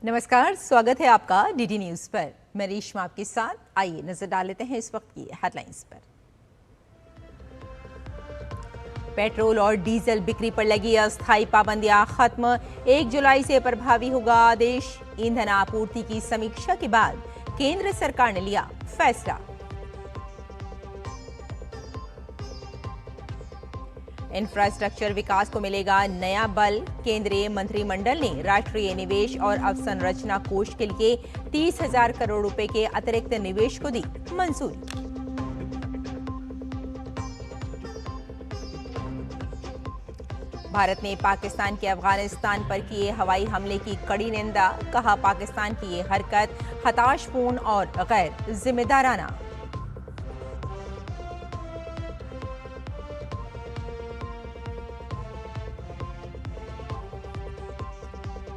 नमस्कार, स्वागत है आपका डीडी न्यूज पर। मैं रेशमा आपके साथ। आइए नजर डाल लेते हैं इस वक्त की हेडलाइंस पर। पेट्रोल और डीजल बिक्री पर लगी अस्थायी पाबंदियां खत्म, 1 जुलाई से प्रभावी होगा आदेश। ईंधन आपूर्ति की समीक्षा के बाद केंद्र सरकार ने लिया फैसला। इंफ्रास्ट्रक्चर विकास को मिलेगा नया बल, केंद्रीय मंत्रिमंडल ने राष्ट्रीय निवेश और अवसंरचना कोष के लिए 30,000 करोड़ रुपए के अतिरिक्त निवेश को दी मंजूरी। भारत ने पाकिस्तान के अफगानिस्तान पर किए हवाई हमले की कड़ी निंदा, कहा पाकिस्तान की ये हरकत हताशपूर्ण और गैर जिम्मेदाराना।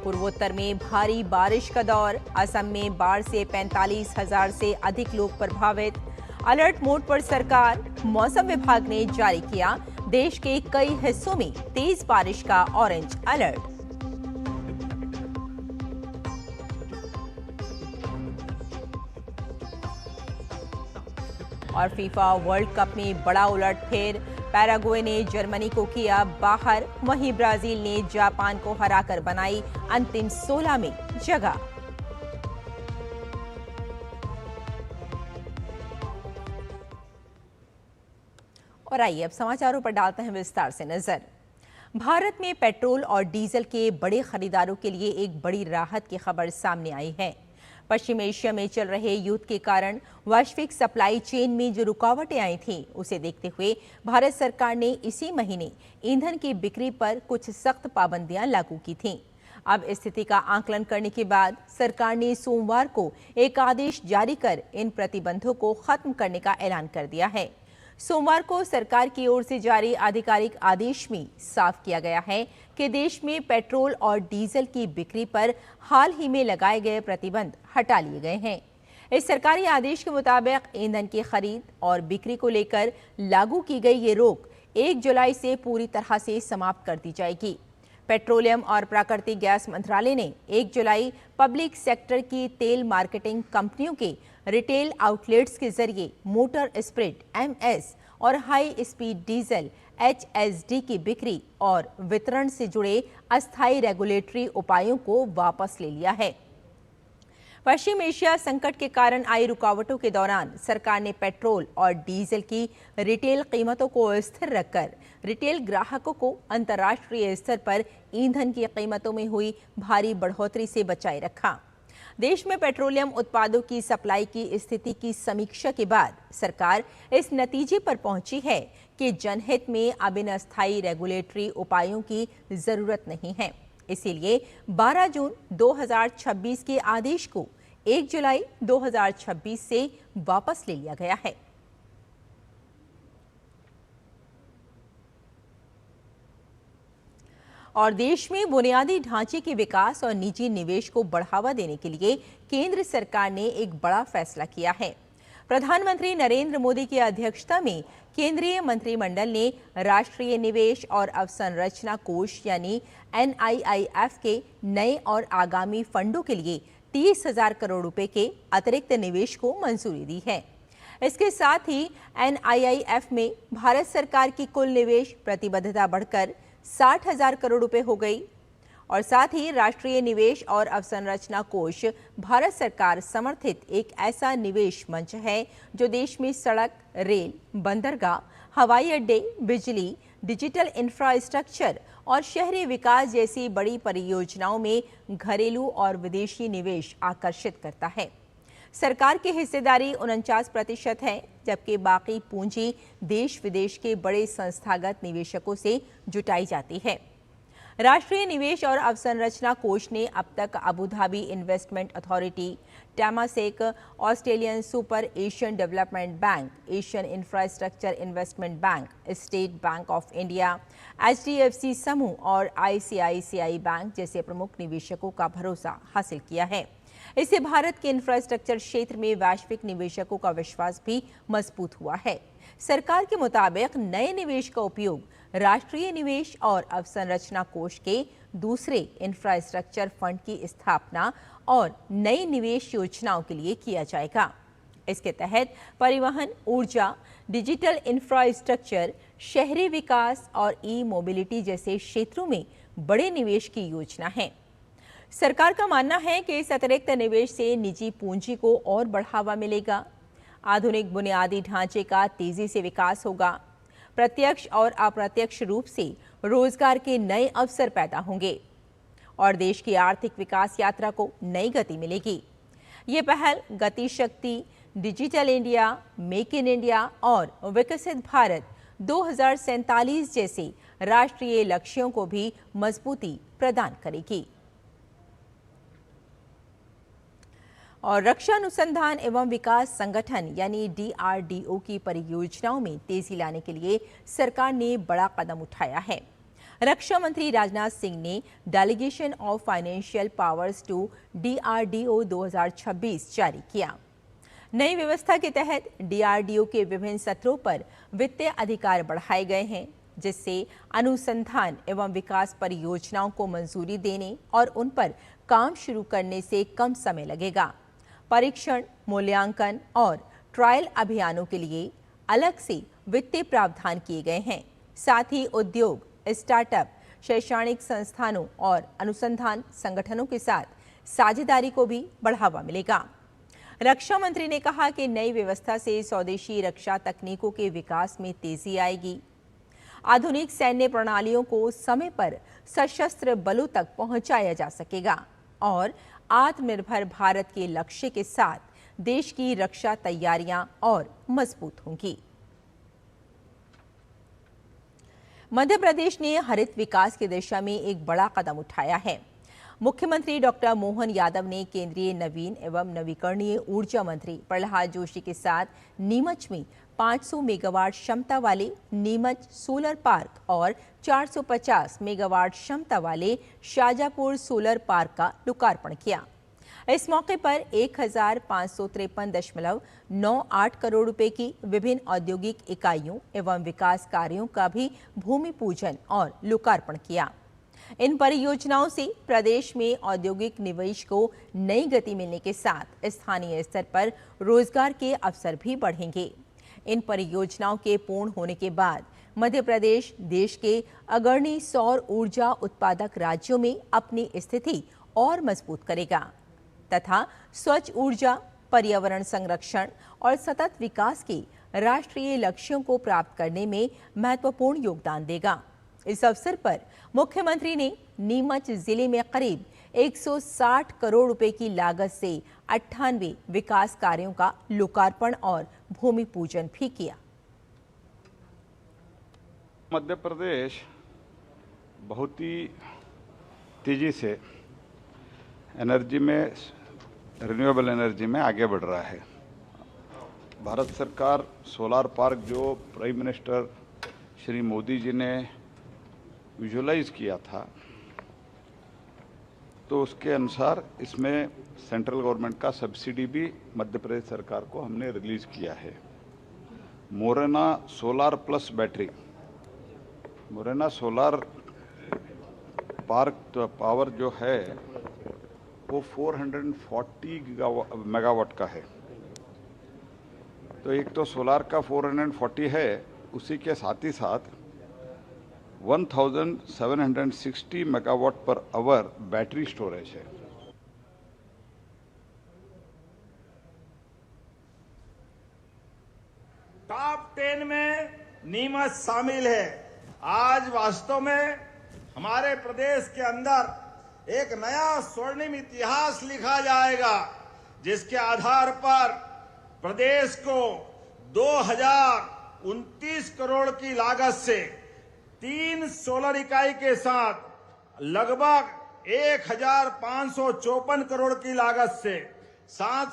पूर्वोत्तर में भारी बारिश का दौर, असम में बाढ़ से 45,000 से अधिक लोग प्रभावित। अलर्ट मोड पर सरकार, मौसम विभाग ने जारी किया देश के कई हिस्सों में तेज बारिश का ऑरेंज अलर्ट। और फीफा वर्ल्ड कप में बड़ा उलटफेर, पैराग्वे ने जर्मनी को किया बाहर, वहीं ब्राजील ने जापान को हराकर बनाई अंतिम 16 में जगह। और आइए अब समाचारों पर डालते हैं विस्तार से नजर। भारत में पेट्रोल और डीजल के बड़े खरीदारों के लिए एक बड़ी राहत की खबर सामने आई है। पश्चिम एशिया में चल रहे युद्ध के कारण वैश्विक सप्लाई चेन में जो रुकावटें आई थीं, उसे देखते हुए भारत सरकार ने इसी महीने ईंधन की बिक्री पर कुछ सख्त पाबंदियां लागू की थीं। अब स्थिति का आकलन करने के बाद सरकार ने सोमवार को एक आदेश जारी कर इन प्रतिबंधों को खत्म करने का ऐलान कर दिया है। सोमवार को सरकार की ओर से जारी आधिकारिक आदेश में साफ किया गया है कि देश में पेट्रोल और डीजल की बिक्री पर हाल ही में लगाए गए प्रतिबंध हटा लिए गए हैं। इस सरकारी आदेश के मुताबिक ईंधन की खरीद और बिक्री को लेकर लागू की गई ये रोक 1 जुलाई से पूरी तरह से समाप्त कर दी जाएगी। पेट्रोलियम और प्राकृतिक गैस मंत्रालय ने 1 जुलाई पब्लिक सेक्टर की तेल मार्केटिंग कंपनियों के रिटेल आउटलेट्स के जरिए मोटर स्प्रिट MS और हाई स्पीड डीजल HSD की बिक्री और वितरण से जुड़े अस्थायी रेगुलेटरी उपायों को वापस ले लिया है। पश्चिम एशिया संकट के कारण आई रुकावटों के दौरान सरकार ने पेट्रोल और डीजल की रिटेल कीमतों को स्थिर रखकर रिटेल ग्राहकों को अंतर्राष्ट्रीय स्तर पर ईंधन की कीमतों में हुई भारी बढ़ोतरी से बचाए रखा। देश में पेट्रोलियम उत्पादों की सप्लाई की स्थिति की समीक्षा के बाद सरकार इस नतीजे पर पहुंची है कि जनहित में अब इन अस्थायी रेगुलेटरी उपायों की जरूरत नहीं है। इसीलिए 12 जून 2026 के आदेश को 1 जुलाई 2026 से वापस ले लिया गया है। और देश में बुनियादी ढांचे के विकास और निजी निवेश को बढ़ावा देने के लिए केंद्र सरकार ने एक बड़ा फैसला किया है। प्रधानमंत्री नरेंद्र मोदी की अध्यक्षता में केंद्रीय मंत्रिमंडल ने राष्ट्रीय निवेश और अवसंरचना कोष यानी NIIF के नए और आगामी फंडों के लिए 30,000 करोड़ रुपए के अतिरिक्त निवेश को मंजूरी दी है। इसके साथ ही NIIF में भारत सरकार की कुल निवेश प्रतिबद्धता बढ़कर 60,000 करोड़ रुपए हो गई। और साथ ही राष्ट्रीय निवेश और अवसंरचना कोष भारत सरकार समर्थित एक ऐसा निवेश मंच है जो देश में सड़क, रेल, बंदरगाह, हवाई अड्डे, बिजली, डिजिटल इंफ्रास्ट्रक्चर और शहरी विकास जैसी बड़ी परियोजनाओं में घरेलू और विदेशी निवेश आकर्षित करता है। सरकार की हिस्सेदारी 49% है, जबकि बाकी पूंजी देश विदेश के बड़े संस्थागत निवेशकों से जुटाई जाती है। राष्ट्रीय निवेश और अवसंरचना कोष ने अब तक Abu Dhabi investment authority, Temasek, Australian super Asian development bank, Asian infrastructure investment bank, state bank of India, HDFC समूह और ICICI बैंक जैसे प्रमुख निवेशकों का भरोसा हासिल किया है। इससे भारत के इंफ्रास्ट्रक्चर क्षेत्र में वैश्विक निवेशकों का विश्वास भी मजबूत हुआ है। सरकार के मुताबिक नए निवेश का उपयोग राष्ट्रीय निवेश और अवसंरचना कोष के दूसरे इंफ्रास्ट्रक्चर फंड की स्थापना और नई निवेश योजनाओं के लिए किया जाएगा। इसके तहत परिवहन, ऊर्जा, डिजिटल इंफ्रास्ट्रक्चर, शहरी विकास और ई मोबिलिटी जैसे क्षेत्रों में बड़े निवेश की योजना है। सरकार का मानना है कि इस अतिरिक्त निवेश से निजी पूंजी को और बढ़ावा मिलेगा, आधुनिक बुनियादी ढांचे का तेजी से विकास होगा, प्रत्यक्ष और अप्रत्यक्ष रूप से रोजगार के नए अवसर पैदा होंगे और देश की आर्थिक विकास यात्रा को नई गति मिलेगी। ये पहल गति शक्ति, digital India, make in India और विकसित भारत 2047 जैसे राष्ट्रीय लक्ष्यों को भी मजबूती प्रदान करेगी। और रक्षा अनुसंधान एवं विकास संगठन यानी DRDO की परियोजनाओं में तेजी लाने के लिए सरकार ने बड़ा कदम उठाया है। रक्षा मंत्री राजनाथ सिंह ने delegation of financial powers to DRDO 2026 जारी किया। नई व्यवस्था के तहत DRDO के विभिन्न सत्रों पर वित्तीय अधिकार बढ़ाए गए हैं, जिससे अनुसंधान एवं विकास परियोजनाओं को मंजूरी देने और उन पर काम शुरू करने से कम समय लगेगा। परीक्षण, मूल्यांकन और ट्रायल अभियानों के लिए अलग से वित्तीय प्रावधान किए गए हैं। साथ ही उद्योग, स्टार्टअप, शैक्षणिक संस्थानों और अनुसंधान संगठनों के साथ साझेदारी को भी बढ़ावा मिलेगा। रक्षा मंत्री ने कहा कि नई व्यवस्था से स्वदेशी रक्षा तकनीकों के विकास में तेजी आएगी, आधुनिक सैन्य प्रणालियों को समय पर सशस्त्र बलों तक पहुंचाया जा सकेगा और आत्मनिर्भर भारत के लक्ष्य के साथ देश की रक्षा तैयारियां और मजबूत होंगी। मध्य प्रदेश ने हरित विकास की दिशा में एक बड़ा कदम उठाया है। मुख्यमंत्री डॉक्टर मोहन यादव ने केंद्रीय नवीन एवं नवीकरणीय ऊर्जा मंत्री प्रहलाद जोशी के साथ नीमच में 500 मेगावाट क्षमता वाले नीमच सोलर पार्क और 450 मेगावाट क्षमता वाले शाजापुर सोलर पार्क का लोकार्पण किया। इस मौके पर 1553.98 करोड़ रुपए की विभिन्न औद्योगिक इकाइयों एवं विकास कार्यों का भी भूमि पूजन और लोकार्पण किया। इन परियोजनाओं से प्रदेश में औद्योगिक निवेश को नई गति मिलने के साथ स्थानीय स्तर पर रोजगार के अवसर भी बढ़ेंगे। इन परियोजनाओं के पूर्ण होने के बाद मध्य प्रदेश देश के अग्रणी सौर ऊर्जा उत्पादक राज्यों में अपनी स्थिति और मजबूत करेगा तथा स्वच्छ ऊर्जा, पर्यावरण संरक्षण और सतत विकास के राष्ट्रीय लक्ष्यों को प्राप्त करने में महत्वपूर्ण योगदान देगा। इस अवसर पर मुख्यमंत्री ने नीमच जिले में करीब 160 करोड़ रुपए की लागत से 98 विकास कार्यों का लोकार्पण और भूमि पूजन भी किया। मध्य प्रदेश बहुत ही तेजी से एनर्जी में, रिन्यूएबल एनर्जी में आगे बढ़ रहा है। भारत सरकार सोलार पार्क जो प्राइम मिनिस्टर श्री मोदी जी ने विजुअलाइज किया था, तो उसके अनुसार इसमें सेंट्रल गवर्नमेंट का सब्सिडी भी मध्य प्रदेश सरकार को हमने रिलीज किया है। Morena solar plus battery, Morena solar park power जो है वो 440 मेगावाट का है। तो एक तो सोलार का 440 है, उसी के साथ ही साथ 1760 megawatt per hour battery storage है। टॉप 10 में नीमच शामिल है। आज वास्तव में हमारे प्रदेश के अंदर एक नया स्वर्णिम इतिहास लिखा जाएगा, जिसके आधार पर प्रदेश को 2029 करोड़ की लागत से 3 सोलर इकाई के साथ लगभग 1554 करोड़ की लागत से साथ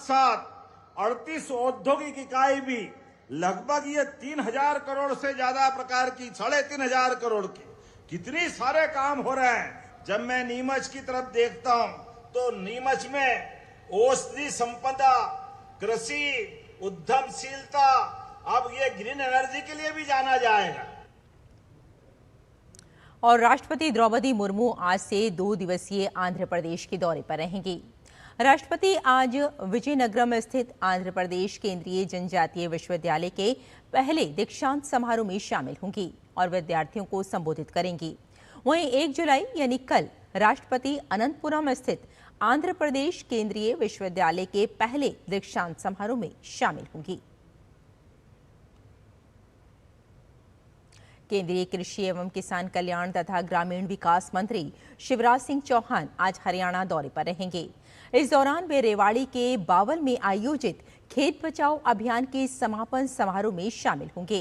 38 औद्योगिक इकाई भी लगभग ये 3000 करोड़ से ज्यादा प्रकार की 3500 करोड़ की कितनी सारे काम हो रहे हैं। जब मैं नीमच की तरफ देखता हूं तो नीमच में औषधि संपदा, कृषि, उद्यमशीलता, अब ये ग्रीन एनर्जी के लिए भी जाना जाएगा। और राष्ट्रपति द्रौपदी मुर्मू आज से 2 दिवसीय आंध्र प्रदेश के दौरे पर रहेंगी। राष्ट्रपति आज विजयनगरम स्थित आंध्र प्रदेश केंद्रीय जनजातीय विश्वविद्यालय के पहले दीक्षांत समारोह में शामिल होंगी और विद्यार्थियों को संबोधित करेंगी। वहीं 1 जुलाई यानी कल राष्ट्रपति अनंतपुरम स्थित आंध्र प्रदेश केंद्रीय विश्वविद्यालय के पहले दीक्षांत समारोह में शामिल होंगी। केंद्रीय कृषि एवं किसान कल्याण तथा ग्रामीण विकास मंत्री शिवराज सिंह चौहान आज हरियाणा दौरे पर रहेंगे। इस दौरान वे रेवाड़ी के बावल में आयोजित खेत बचाओ अभियान के समापन समारोह में शामिल होंगे।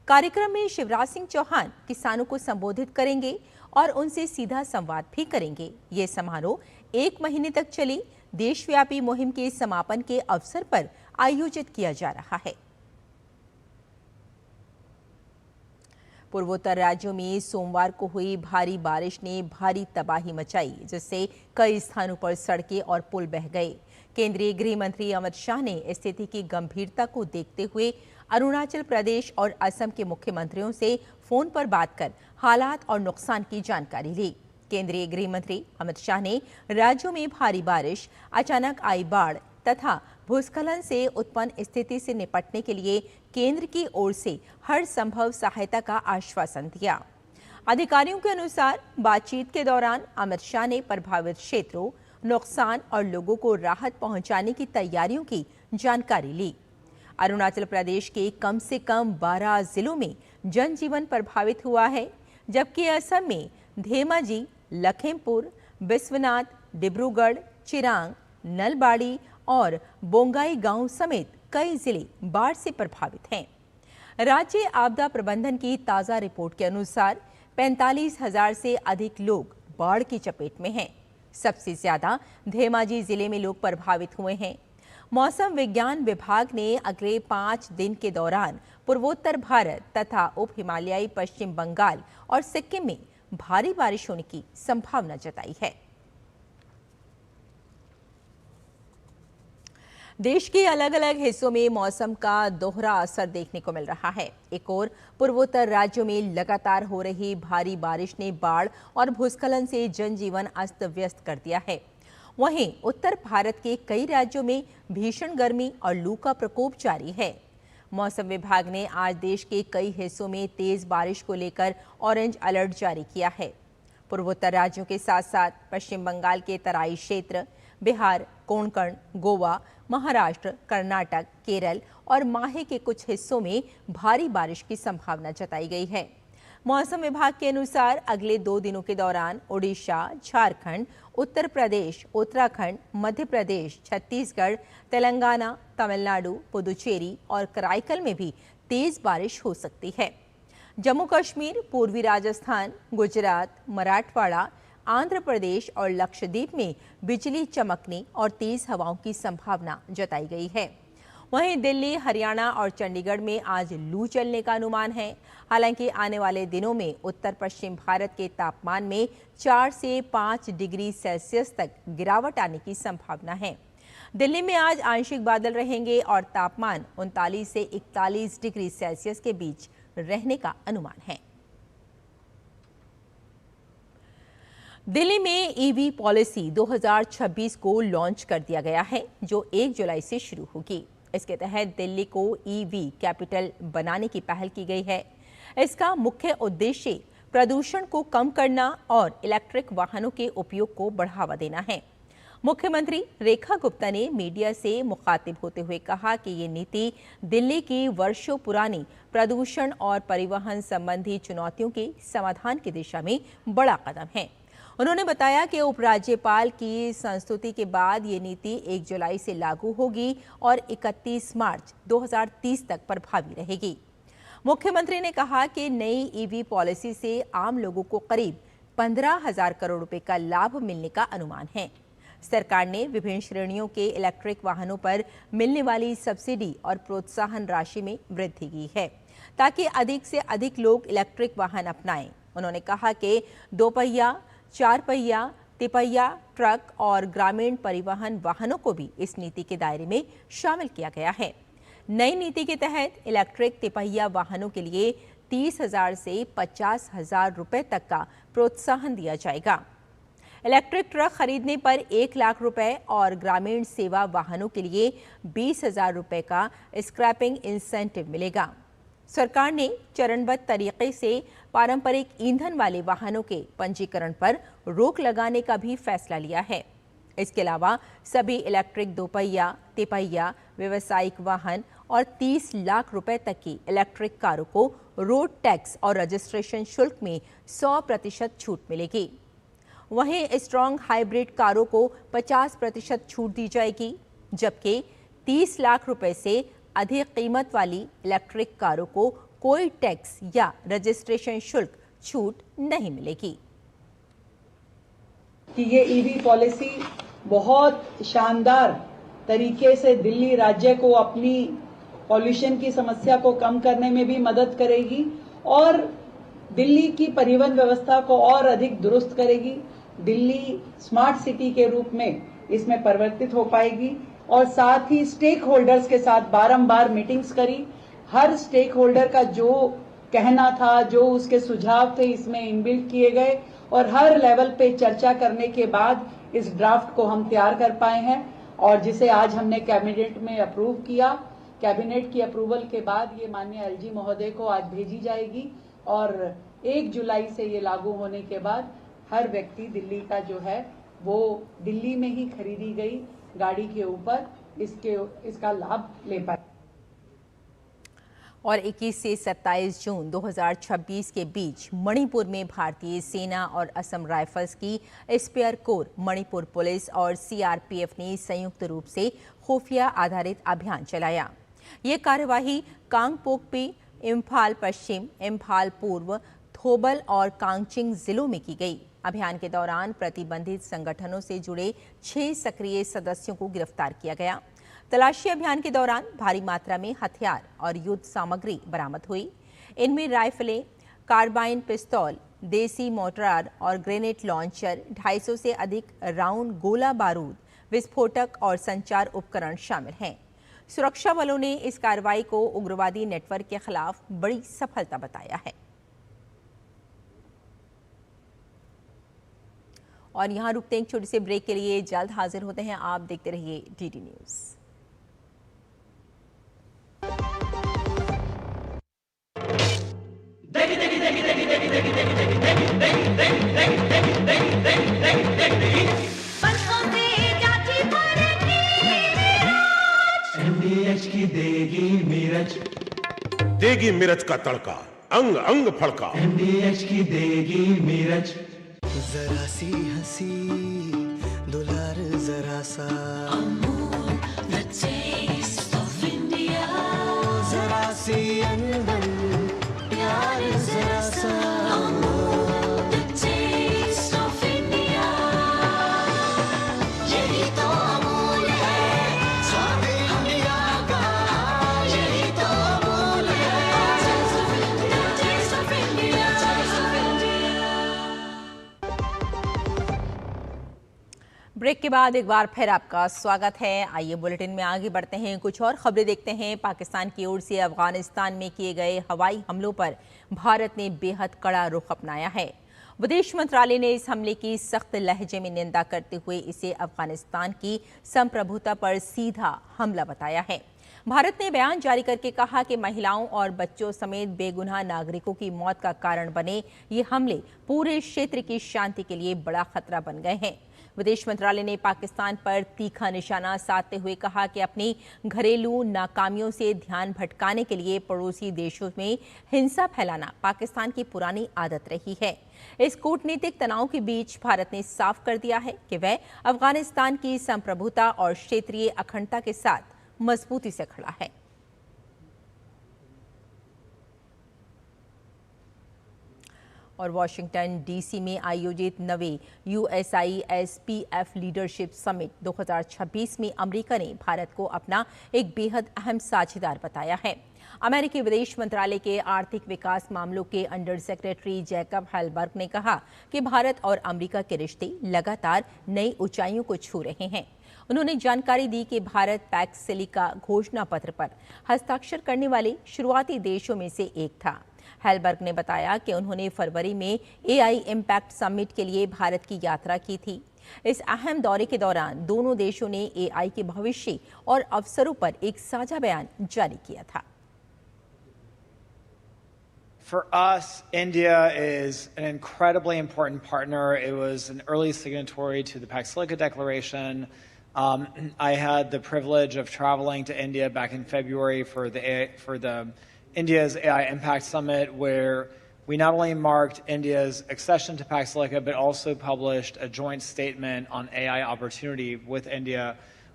कार्यक्रम में शिवराज सिंह चौहान किसानों को संबोधित करेंगे और उनसे सीधा संवाद भी करेंगे। ये समारोह 1 महीने तक चली देशव्यापी मुहिम के समापन के अवसर पर आयोजित किया जा रहा है। पूर्वोत्तर राज्यों में सोमवार को हुई भारी बारिश ने भारी तबाही मचाई, जिससे कई स्थानों पर सड़कें और पुल बह गए। केंद्रीय गृह मंत्री अमित शाह ने स्थिति की गंभीरता को देखते हुए अरुणाचल प्रदेश और असम के मुख्यमंत्रियों से फोन पर बात कर हालात और नुकसान की जानकारी ली। केंद्रीय गृह मंत्री अमित शाह ने राज्यों में भारी बारिश, अचानक आई बाढ़ तथा भूस्खलन से उत्पन्न स्थिति से निपटने के लिए केंद्र की ओर से हर संभव सहायता का आश्वासन दिया। अधिकारियों के अनुसार बातचीत के दौरान अमित शाह ने प्रभावित क्षेत्रों, नुकसान और लोगों को राहत पहुंचाने की तैयारियों की जानकारी ली। अरुणाचल प्रदेश के कम से कम 12 जिलों में जनजीवन प्रभावित हुआ है, जबकि असम में धेमाजी, लखीमपुर, बिस्वनाथ, डिब्रूगढ़, चिरांग, नलबाड़ी और बोंगाई गांव समेत कई जिले बाढ़ से प्रभावित हैं। राज्य आपदा प्रबंधन की ताज़ा रिपोर्ट के अनुसार 45,000 से अधिक लोग बाढ़ की चपेट में हैं। सबसे ज्यादा धेमाजी जिले में लोग प्रभावित हुए हैं। मौसम विज्ञान विभाग ने अगले 5 दिन के दौरान पूर्वोत्तर भारत तथा उप हिमालयी पश्चिम बंगाल और सिक्किम में भारी बारिश होने की संभावना जताई है। देश के अलग अलग हिस्सों में मौसम का दोहरा असर देखने को मिल रहा है। एक और पूर्वोत्तर राज्यों में लगातार हो रही भारी बारिश ने बाढ़ और भूस्खलन से जनजीवन अस्त व्यस्त कर दिया है। वहीं उत्तर भारत के कई राज्यों में भीषण गर्मी और लू का प्रकोप जारी है। मौसम विभाग ने आज देश के कई हिस्सों में तेज बारिश को लेकर ऑरेंज अलर्ट जारी किया है। पूर्वोत्तर राज्यों के साथ साथ पश्चिम बंगाल के तराई क्षेत्र, बिहार, कोंकण, गोवा, महाराष्ट्र, कर्नाटक, केरल और माहे के कुछ हिस्सों में भारी बारिश की संभावना जताई गई है। मौसम विभाग के अनुसार अगले 2 दिनों के दौरान ओडिशा, झारखंड, उत्तर प्रदेश, उत्तराखंड, मध्य प्रदेश, छत्तीसगढ़, तेलंगाना, तमिलनाडु, पुदुचेरी और कराईकल में भी तेज बारिश हो सकती है। जम्मू कश्मीर, पूर्वी राजस्थान, गुजरात, मराठवाड़ा, आंध्र प्रदेश और लक्षद्वीप में बिजली चमकने और तेज हवाओं की संभावना जताई गई है। वहीं दिल्ली, हरियाणा और चंडीगढ़ में आज लू चलने का अनुमान है। हालांकि आने वाले दिनों में उत्तर पश्चिम भारत के तापमान में 4 से 5 डिग्री सेल्सियस तक गिरावट आने की संभावना है। दिल्ली में आज आंशिक बादल रहेंगे और तापमान 39 से 41 डिग्री सेल्सियस के बीच रहने का अनुमान है। दिल्ली में ईवी पॉलिसी 2026 को लॉन्च कर दिया गया है, जो 1 जुलाई से शुरू होगी। इसके तहत दिल्ली को ईवी कैपिटल बनाने की पहल की गई है। इसका मुख्य उद्देश्य प्रदूषण को कम करना और इलेक्ट्रिक वाहनों के उपयोग को बढ़ावा देना है। मुख्यमंत्री रेखा गुप्ता ने मीडिया से मुखातिब होते हुए कहा कि ये नीति दिल्ली की वर्षों पुरानी प्रदूषण और परिवहन संबंधी चुनौतियों के समाधान की दिशा में बड़ा कदम है। उन्होंने बताया कि उपराज्यपाल की संस्तुति के बाद ये नीति 1 जुलाई से लागू होगी और 31 मार्च 2030 तक प्रभावी रहेगी। मुख्यमंत्री ने कहा कि नई ईवी पॉलिसी से आम लोगों को करीब 15,000 करोड़ रुपए का लाभ मिलने का अनुमान है। सरकार ने विभिन्न श्रेणियों के इलेक्ट्रिक वाहनों पर मिलने वाली सब्सिडी और प्रोत्साहन राशि में वृद्धि की है, ताकि अधिक से अधिक लोग इलेक्ट्रिक वाहन अपनाएं। उन्होंने कहा कि 2 पहिया, 4 पहिया, तिपहिया, ट्रक और ग्रामीण परिवहन वाहनों को भी इस नीति के दायरे में शामिल किया गया है। नई नीति के तहत इलेक्ट्रिक तिपहिया वाहनों के लिए 30,000 से 50,000 रुपए तक का प्रोत्साहन दिया जाएगा। इलेक्ट्रिक ट्रक खरीदने पर 1 लाख रुपए और ग्रामीण सेवा वाहनों के लिए 20,000 रुपए का स्क्रैपिंग इंसेंटिव मिलेगा। सरकार ने चरणबद्ध तरीके से पारंपरिक ईंधन वाले वाहनों के पंजीकरण पर रोक लगाने का भी फैसला लिया है। इसके अलावा सभी इलेक्ट्रिक दोपहिया, तिपहिया, व्यावसायिक वाहन और 30 लाख रुपए तक की इलेक्ट्रिक कारों को रोड टैक्स और रजिस्ट्रेशन शुल्क में 100% छूट मिलेगी। वहीं स्ट्रॉन्ग हाइब्रिड कारों को 50% छूट दी जाएगी, जबकि 30 लाख रुपए से अधिक कीमत वाली इलेक्ट्रिक कारों को कोई टैक्स या रजिस्ट्रेशन शुल्क छूट नहीं मिलेगी। कि ये ईवी पॉलिसी बहुत शानदार तरीके से दिल्ली राज्य को अपनी पॉल्यूशन की समस्या को कम करने में भी मदद करेगी और दिल्ली की परिवहन व्यवस्था को और अधिक दुरुस्त करेगी। दिल्ली स्मार्ट सिटी के रूप में इसमें परिवर्तित हो पाएगी और साथ ही स्टेक होल्डर्स के साथ बारंबार मीटिंग्स करी। हर स्टेक होल्डर का जो कहना था, जो उसके सुझाव थे, इसमें इनबिल्ट किए गए और हर लेवल पे चर्चा करने के बाद इस ड्राफ्ट को हम तैयार कर पाए हैं और जिसे आज हमने कैबिनेट में अप्रूव किया। कैबिनेट की अप्रूवल के बाद ये माननीय एलजी महोदय को आज भेजी जाएगी और 1 जुलाई से ये लागू होने के बाद हर व्यक्ति दिल्ली का जो है वो दिल्ली में ही खरीदी गई गाड़ी के ऊपर इसका लाभ ले पाए। और 21 से 27 जून 2026 के बीच मणिपुर में भारतीय सेना और असम राइफल्स की स्पेयर कोर, मणिपुर पुलिस और सीआरपीएफ ने संयुक्त रूप से खुफिया आधारित अभियान चलाया। ये कार्यवाही कांगपोकपी, इम्फाल पश्चिम, इम्फाल पूर्व, थोबल और कांगचिंग जिलों में की गई। अभियान के दौरान प्रतिबंधित संगठनों से जुड़े 6 सक्रिय सदस्यों को गिरफ्तार किया गया। तलाशी अभियान के दौरान भारी मात्रा में हथियार और युद्ध सामग्री बरामद हुई। इनमें राइफलें, कार्बाइन पिस्तौल, देसी मोर्टार और ग्रेनेड लॉन्चर, 250 से अधिक राउंड गोला बारूद, विस्फोटक और संचार उपकरण शामिल हैं। सुरक्षा बलों ने इस कार्रवाई को उग्रवादी नेटवर्क के खिलाफ बड़ी सफलता बताया है। और यहाँ रुकते हैं एक छोटे से ब्रेक के लिए, जल्द हाजिर होते हैं। आप देखते रहिए डीडी न्यूज़। की देगी मिर्च का तड़का, अंग अंग फड़का। MDH की देगी मिर्च। जरा सी हंसी दुलार जरा सा, the taste of India। जरा सी अनबन प्यार जरा सा, the taste of India। यही तो अमूल है स्वाद इंडिया का, यही तो अमूल है taste of India। ब्रेक के बाद एक बार फिर आपका स्वागत है। आइए बुलेटिन में आगे बढ़ते हैं, कुछ और खबरें देखते हैं। पाकिस्तान की ओर से अफगानिस्तान में किए गए हवाई हमलों पर भारत ने बेहद कड़ा रुख अपनाया है। विदेश मंत्रालय ने इस हमले की सख्त लहजे में निंदा करते हुए इसे अफगानिस्तान की संप्रभुता पर सीधा हमला बताया है। भारत ने बयान जारी करके कहा कि महिलाओं और बच्चों समेत बेगुनाह नागरिकों की मौत का कारण बने ये हमले पूरे क्षेत्र की शांति के लिए बड़ा खतरा बन गए हैं। विदेश मंत्रालय ने पाकिस्तान पर तीखा निशाना साधते हुए कहा कि अपनी घरेलू नाकामियों से ध्यान भटकाने के लिए पड़ोसी देशों में हिंसा फैलाना पाकिस्तान की पुरानी आदत रही है। इस कूटनीतिक तनाव के बीच भारत ने साफ कर दिया है कि वह अफगानिस्तान की संप्रभुता और क्षेत्रीय अखंडता के साथ मजबूती से खड़ा है। और वाशिंगटन डीसी में आयोजित नवे USISPF लीडरशिप समिट 2026 में अमेरिका ने भारत को अपना एक बेहद अहम साझेदार बताया है। अमेरिकी विदेश मंत्रालय के आर्थिक विकास मामलों के अंडर सेक्रेटरी जैकब हेलबर्ग ने कहा कि भारत और अमेरिका के रिश्ते लगातार नई ऊंचाइयों को छू रहे हैं। उन्होंने जानकारी दी कि भारत पैक्स सिलिका घोषणा पत्र पर हस्ताक्षर करने वाले शुरुआती देशों में से एक था। हेलबर्ग ने बताया कि उन्होंने फरवरी में एआई इम्पैक्ट समिट के लिए भारत की यात्रा की थी। इस अहम दौरे के दौरान दोनों देशों ने एआई के भविष्य और अवसरों पर एक साझा बयान जारी किया था। For us, India is an incredibly important partner. It was an early signatory to the Pax Silica Declaration. I had the privilege of traveling to India back in February for the India's AI Impact Summit, where we not only marked India's accession to Pax Silica, but also published a joint statement on AI opportunity with India,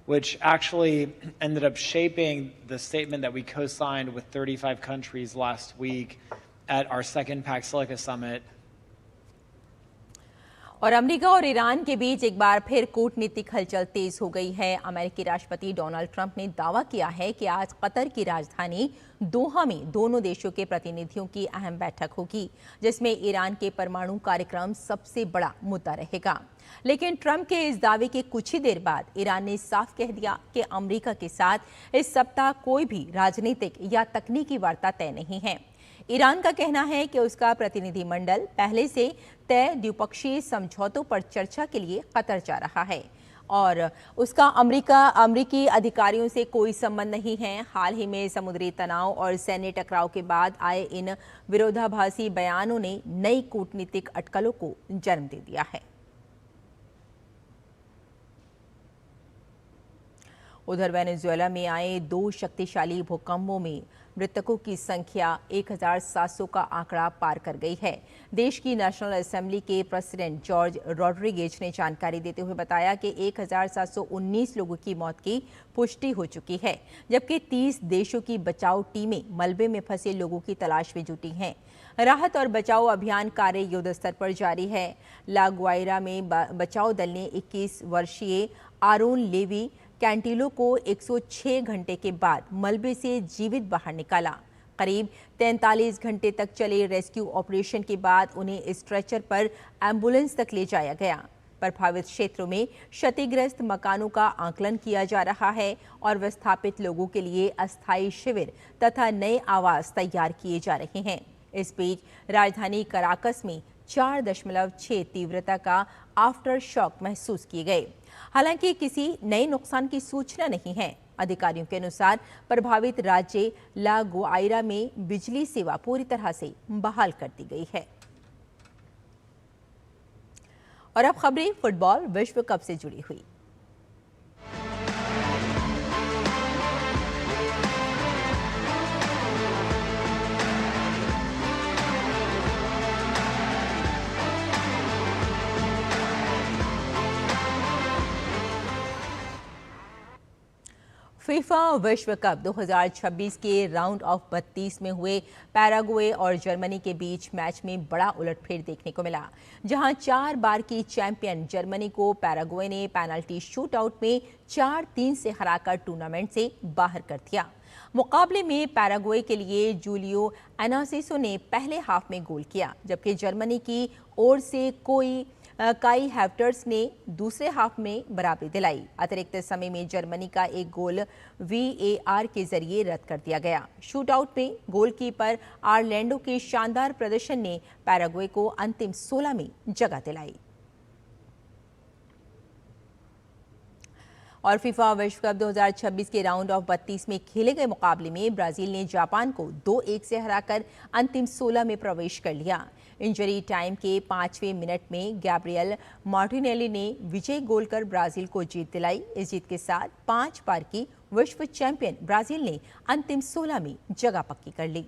which actually ended up shaping the statement that we co-signed with 35 countries last week at our second Pax Silica Summit. और America और Iran के बीच एक बार फिर कूटनीतिक हलचल तेज हो गई है। अमेरिकी राष्ट्रपति डोनाल्ड ट्रंप ने दावा किया है कि आज कतर की राजधानी दोहा में दोनों देशों के प्रतिनिधियों की अहम बैठक होगी, जिसमें ईरान के परमाणु कार्यक्रम सबसे बड़ा मुद्दा रहेगा। लेकिन ट्रंप के इस दावे के कुछ ही देर बाद ईरान ने साफ कह दिया कि अमेरिका के साथ इस सप्ताह कोई भी राजनीतिक या तकनीकी वार्ता तय नहीं है। ईरान का कहना है कि उसका प्रतिनिधिमंडल पहले से तय द्विपक्षीय समझौतों पर चर्चा के लिए कतर जा रहा है और उसका अमेरिकी अधिकारियों से कोई संबंध नहीं है। हाल ही में समुद्री तनाव और सैन्य टकराव के बाद आए इन विरोधाभासी बयानों ने नई कूटनीतिक अटकलों को जन्म दे दिया है। उधर वेनेजुएला में आए 2 शक्तिशाली भूकंपों में मृतकों की संख्या 1700 का आंकड़ा पार कर गई है। देश की नेशनल असेंबली के प्रेसिडेंट जॉर्ज रॉड्रिगेज ने जानकारी देते हुए बताया कि 1719 लोगों की मौत की पुष्टि हो चुकी है, जबकि 30 देशों की बचाव टीमें मलबे में फंसे लोगों की तलाश में जुटी हैं। राहत और बचाव अभियान कार्य युद्ध स्तर पर जारी है। ला ग्वाइरा में बचाव दल ने 21 वर्षीय आरोन लेवी कैंटिलो को 106 घंटे के बाद मलबे से जीवित बाहर निकाला। करीब 43 घंटे तक चले रेस्क्यू ऑपरेशन के बाद उन्हें स्ट्रेचर पर एम्बुलेंस तक ले जाया गया। प्रभावित क्षेत्रों में क्षतिग्रस्त मकानों का आकलन किया जा रहा है और विस्थापित लोगों के लिए अस्थायी शिविर तथा नए आवास तैयार किए जा रहे हैं। इस बीच राजधानी कराकस में 4.6 तीव्रता का आफ्टर शॉक महसूस किए गए। हालांकि किसी नए नुकसान की सूचना नहीं है। अधिकारियों के अनुसार प्रभावित राज्य ला ग्वाइरा में बिजली सेवा पूरी तरह से बहाल कर दी गई है। और अब खबरें फुटबॉल विश्व कप से जुड़ी हुई। फीफा विश्व कप 2026 के राउंड ऑफ 32 में हुए पैराग्वे और जर्मनी के बीच मैच में बड़ा उलटफेर देखने को मिला, जहां 4 बार की चैंपियन जर्मनी को पैराग्वे ने पेनल्टी शूटआउट में 4-3 से हराकर टूर्नामेंट से बाहर कर दिया। मुकाबले में पैराग्वे के लिए जूलियो एनासिसो ने पहले हाफ में गोल किया, जबकि जर्मनी की ओर से काई हैवर्ट्ज ने दूसरे हाफ में बराबरी दिलाई। अतिरिक्त समय में जर्मनी का एक गोल VAR के जरिए रद्द कर दिया गया। शूटआउट में गोलकीपर आर्लेंडो के शानदार प्रदर्शन ने पैराग्वे को अंतिम 16 में जगह दिलाई। और फीफा विश्व कप 2026 के राउंड ऑफ 32 में खेले गए मुकाबले में ब्राजील ने जापान को 2-1 से हराकर अंतिम 16 में प्रवेश कर लिया। इंजरी टाइम के 5वें मिनट में गैब्रियल मार्टिनेली ने विजय गोल कर ब्राजील को जीत दिलाई। इस जीत के साथ 5 बार की विश्व चैंपियन ब्राजील ने अंतिम 16 में जगह पक्की कर ली।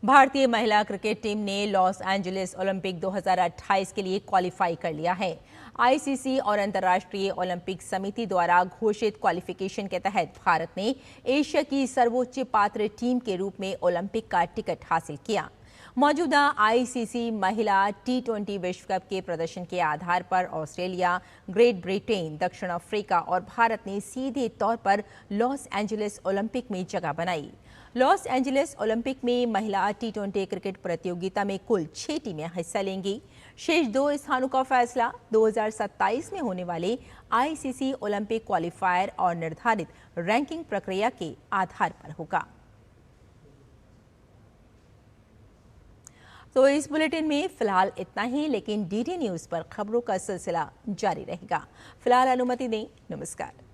भारतीय महिला क्रिकेट टीम ने लॉस एंजलिस ओलंपिक 2028 के लिए क्वालिफाई कर लिया है। आईसीसी और अंतर्राष्ट्रीय ओलंपिक समिति द्वारा घोषित क्वालिफिकेशन के तहत भारत ने एशिया की सर्वोच्च पात्र टीम के रूप में ओलंपिक का टिकट हासिल किया। मौजूदा आईसीसी महिला T20 विश्व कप के प्रदर्शन के आधार पर ऑस्ट्रेलिया, ग्रेट ब्रिटेन, दक्षिण अफ्रीका और भारत ने सीधे तौर पर लॉस एंजलिस ओलंपिक में जगह बनाई। लॉस एंजलिस ओलंपिक में महिला T20 क्रिकेट प्रतियोगिता में कुल 6 टीमें हिस्सा लेंगी। शेष 2 स्थानों का फैसला 2027 में होने वाले आईसीसी ओलंपिक क्वालिफायर और निर्धारित रैंकिंग प्रक्रिया के आधार पर होगा। तो इस बुलेटिन में फिलहाल इतना ही, लेकिन डीडी न्यूज पर खबरों का सिलसिला जारी रहेगा। फिलहाल अनुमति दें। नमस्कार।